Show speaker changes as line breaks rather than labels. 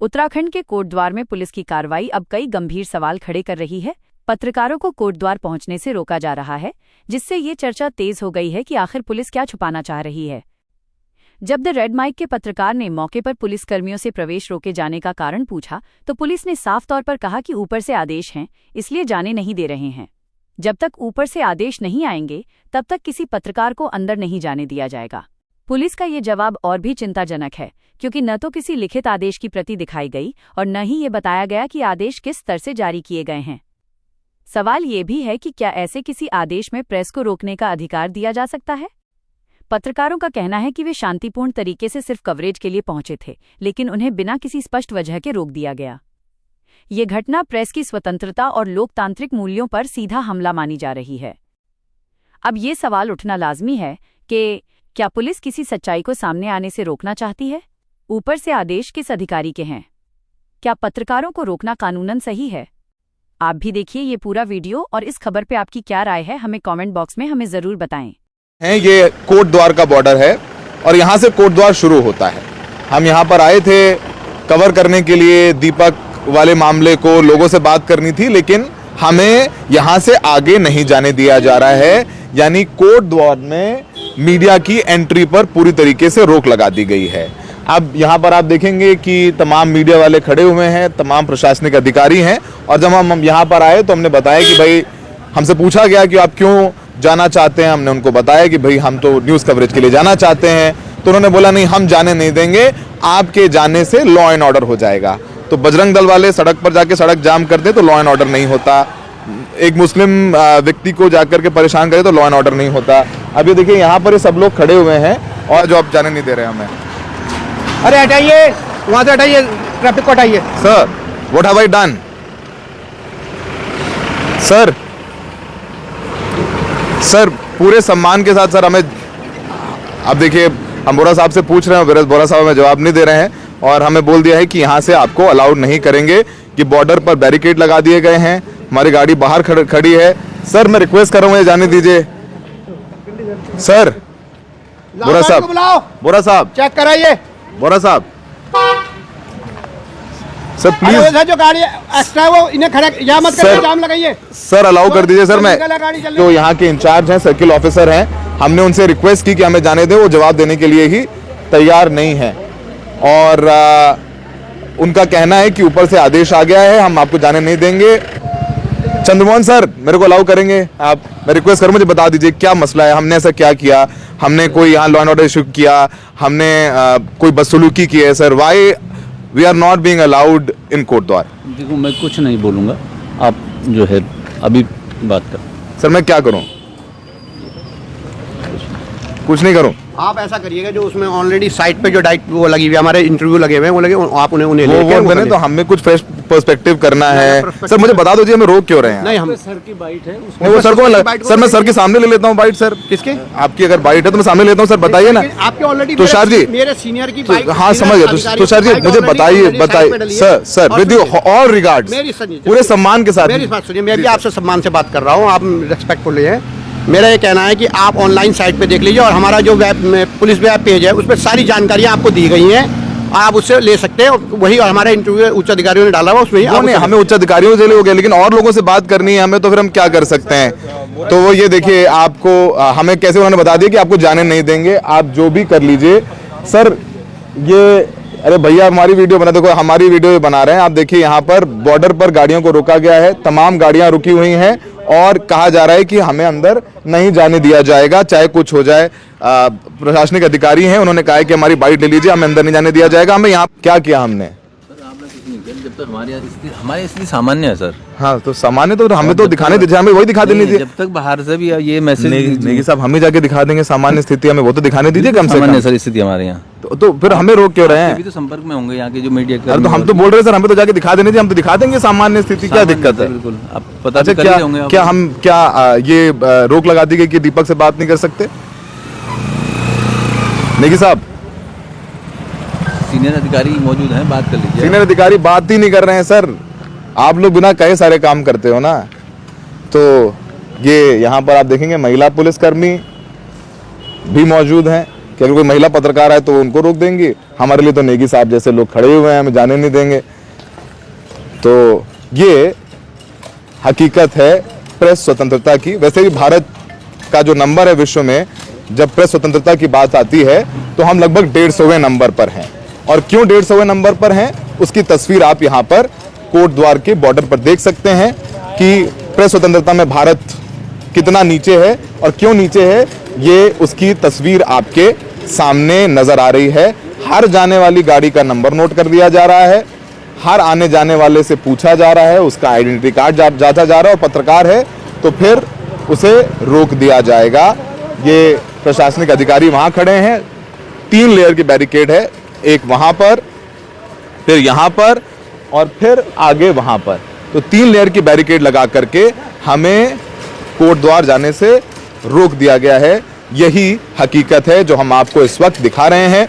उत्तराखंड के कोटद्वार में पुलिस की कार्रवाई अब कई गंभीर सवाल खड़े कर रही है। पत्रकारों को कोटद्वार पहुंचने से रोका जा रहा है, जिससे ये चर्चा तेज हो गई है कि आखिर पुलिस क्या छुपाना चाह रही है। जब द रेड माइक के पत्रकार ने मौके पर पुलिसकर्मियों से प्रवेश रोके जाने का कारण पूछा, तो पुलिस ने साफ तौर पर कहा कि ऊपर से आदेश हैं, इसलिए जाने नहीं दे रहे हैं। जब तक ऊपर से आदेश नहीं आएंगे, तब तक किसी पत्रकार को अंदर नहीं जाने दिया जाएगा। पुलिस का ये जवाब और भी चिंताजनक है, क्योंकि न तो किसी लिखित आदेश की प्रति दिखाई गई और न ही ये बताया गया कि आदेश किस स्तर से जारी किए गए हैं। सवाल ये भी है कि क्या ऐसे किसी आदेश में प्रेस को रोकने का अधिकार दिया जा सकता है? पत्रकारों का कहना है कि वे शांतिपूर्ण तरीके से सिर्फ कवरेज के लिए पहुंचे थे, लेकिन उन्हें बिना किसी स्पष्ट वजह के रोक दिया गया। ये घटना प्रेस की स्वतंत्रता और लोकतांत्रिक मूल्यों पर सीधा हमला मानी जा रही है। अब ये सवाल उठना लाजमी है कि क्या पुलिस किसी सच्चाई को सामने आने से रोकना चाहती है? ऊपर से आदेश किस अधिकारी के हैं? क्या पत्रकारों को रोकना कानूनन सही है? आप भी देखिए ये पूरा वीडियो और इस खबर पे आपकी क्या राय है, हमें कमेंट बॉक्स में हमें जरूर बताएं।
ये कोटद्वार का बॉर्डर है और यहाँ से कोटद्वार शुरू होता है। हम यहाँ पर आए थे कवर करने के लिए, दीपक वाले मामले को लोगों से बात करनी थी, लेकिन हमें यहाँ से आगे नहीं जाने दिया जा रहा है। यानी कोटद्वार में मीडिया की एंट्री पर पूरी तरीके से रोक लगा दी गई है। अब यहाँ पर आप देखेंगे कि तमाम मीडिया वाले खड़े हुए हैं, तमाम प्रशासनिक अधिकारी हैं। और जब हम यहाँ पर आए तो हमने बताया कि भाई, हमसे पूछा गया कि आप क्यों जाना चाहते हैं। हमने उनको बताया कि भाई हम तो न्यूज़ कवरेज के लिए जाना चाहते हैं। तो उन्होंने बोला नहीं, हम जाने नहीं देंगे, आपके जाने से लॉ एंड ऑर्डर हो जाएगा। तो बजरंग दल वाले सड़क पर जाके सड़क जाम कर दे तो लॉ एंड ऑर्डर नहीं होता। एक मुस्लिम व्यक्ति को जाकर के परेशान करे तो लॉ एंड ऑर्डर नहीं होता। अब ये देखिए यहाँ पर ये सब लोग खड़े हुए हैं और जो आप जाने नहीं दे रहे हमें।
अरे हटाइए, वहां से हटाइए, ट्रैफिक को हटाइए।
Sir, what have I done? Sir पूरे सम्मान के साथ सर, हमें अब देखिए, हम बोरा साहब से पूछ रहे हैं, बोरा साहब हमें जवाब नहीं दे रहे हैं और हमें बोल दिया है कि यहाँ से आपको अलाउड नहीं करेंगे, कि बॉर्डर पर बैरिकेड लगा दिए गए हैं, हमारी गाड़ी बाहर खड़ी है। सर मैं रिक्वेस्ट कर रहा हूँ, जाने दीजिए सर। बोरा साहब
चेक कराइए।
बोरा साहब सर प्लीज,
जो गाड़ी एक्स्ट्रा वो इन्हें खड़ा या मत करिए, जाम लगाइए।
सर अलाउ कर दीजिए सर। मैं जो यहाँ के इंचार्ज हैं, सर्किल ऑफिसर हैं, हमने उनसे रिक्वेस्ट की कि हमें जाने दें, वो जवाब देने के लिए ही तैयार नहीं है। और उनका कहना है कि ऊपर से आदेश आ गया है, हम आपको जाने नहीं देंगे। चंद्रमोहन सर मेरे को अलाउ करेंगे आप? मैं रिक्वेस्ट करूँ, मुझे बता दीजिए क्या मसला है, हमने ऐसा क्या किया? हमने कोई यहाँ लॉ एंड ऑर्डर इशू किया? हमने कोई बदसलूकी की है? Sir why we are not being allowed in Kotdwar?
देखो मैं कुछ नहीं बोलूँगा, आप जो है अभी बात कर।
सर मैं क्या करूँ? कुछ नहीं करूँ?
आप ऐसा करिएगा, जो उसमें ऑलरेडी साइट पे जो डाइट वो लगी हुई है, हमारे इंटरव्यू लगे हुए हैं, वो लगे, आप उन्हें
लेके तो हमें कुछ फ्रेश पर्सपेक्टिव करना है। सर मुझे बता दो जी, हमें रोक क्यों रहे हैं?
नहीं, हम
सर की बाइट है,
वो सर को सर मैं सर के सामने ले लेता हूँ बाइट। सर किसके? आपकी अगर बाइट है तो मैं सामने लेता हूँ। सर बताइए ना।
आपके ऑलरेडी
तुषार जी,
मेरे सीनियर की बाइट।
हाँ समझ गया तुषार जी, मुझे बताइए। सर विद ऑल रिगार्ड्स, पूरे सम्मान के साथ
मेरी बात सुनिए। मैं भी आपसे सम्मान से बात कर रहा हूँ, आप रिस्पेक्टफुल हैं। मेरा ये कहना है कि आप ऑनलाइन साइट पे देख लीजिए, और हमारा जो पुलिस वेब पेज है उस पर सारी जानकारियाँ आपको दी गई हैं, आप उससे ले सकते हैं। वही और हमारा इंटरव्यू उच्च अधिकारियों ने डाला हुआ, उसमें
हमें उच्च अधिकारियों से ले हो गया, लेकिन और लोगों से बात करनी है हमें, तो फिर हम क्या कर सकते हैं? तो वो ये देखिए, आपको हमें कैसे उन्होंने बता दिया कि आपको जाने नहीं देंगे, आप जो भी कर लीजिए। सर ये, अरे भैया हमारी वीडियो बना, देखो हमारी वीडियो बना रहे हैं आप, देखिए यहाँ पर बॉर्डर पर गाड़ियों को रोका गया है, तमाम गाड़ियां रुकी हुई हैं और कहा जा रहा है कि हमें अंदर नहीं जाने दिया जाएगा, चाहे कुछ हो जाए। प्रशासनिक अधिकारी हैं, उन्होंने कहा है कि हमारी बाइट ले लीजिए, हमें अंदर नहीं जाने दिया जाएगा। हमें यहाँ क्या किया हमने?
जब तक हमारी स्थिति सामान्य है सर।
हाँ तो सामान्य तो हमें तो दिखाने दीजिए, हमें वही दिखा देने दीजिए।
जब तक बाहर से भी ये मैसेज
नहीं साहब, हम ही जाके दिखा देंगे सामान्य स्थिति, हमें वो तो दिखाने दीजिए कम से कम।
सर स्थिति हमारे यहाँ
तो फिर हमें रोक क्यों रहे हैं?
अभी तो संपर्क में होंगे यहाँ के जो मीडिया।
तो हम तो बोल रहे हैं सर, हमें तो जाके दिखा देने दीजिए, हम तो दिखा देंगे सामान्य स्थिति, क्या दिक्कत है?
बिल्कुल, आप पता
अच्छा क्या ये रोक लगा दी गई कि दीपक से बात नहीं कर सकते? नेगी साहब,
सीनियर अधिकारी मौजूद हैं, बात कर लीजिए।
सीनियर अधिकारी बात ही नहीं कर रहे हैं सर। आप लोग बिना कहे सारे काम करते हो ना। तो ये यहाँ पर आप देखेंगे महिला पुलिसकर्मी भी मौजूद हैं, कि अगर कोई महिला पत्रकार है तो उनको रोक देंगे, हमारे लिए तो नेगी साहब जैसे लोग खड़े हुए हैं, हमें जाने नहीं देंगे। तो ये हकीकत है प्रेस स्वतंत्रता की। वैसे भी भारत का जो नंबर है विश्व में, जब प्रेस स्वतंत्रता की बात आती है तो हम लगभग 150वें नंबर पर हैं। और क्यों 150वें नंबर पर हैं, उसकी तस्वीर आप यहाँ पर कोटद्वार के बॉर्डर पर देख सकते हैं कि प्रेस स्वतंत्रता में भारत कितना नीचे है और क्यों नीचे है, ये उसकी तस्वीर आपके सामने नजर आ रही है। हर जाने वाली गाड़ी का नंबर नोट कर दिया जा रहा है, हर आने जाने वाले से पूछा जा रहा है, उसका आइडेंटिटी कार्ड जांचा जा रहा है, और पत्रकार है तो फिर उसे रोक दिया जाएगा। ये प्रशासनिक अधिकारी वहां खड़े हैं, 3 लेयर की बैरिकेड है, एक वहां पर, फिर यहां पर और फिर आगे वहां पर। तो 3 लेयर की बैरिकेड लगा करके हमें कोटद्वार जाने से रोक दिया गया है। यही हकीकत है जो हम आपको इस वक्त दिखा रहे हैं।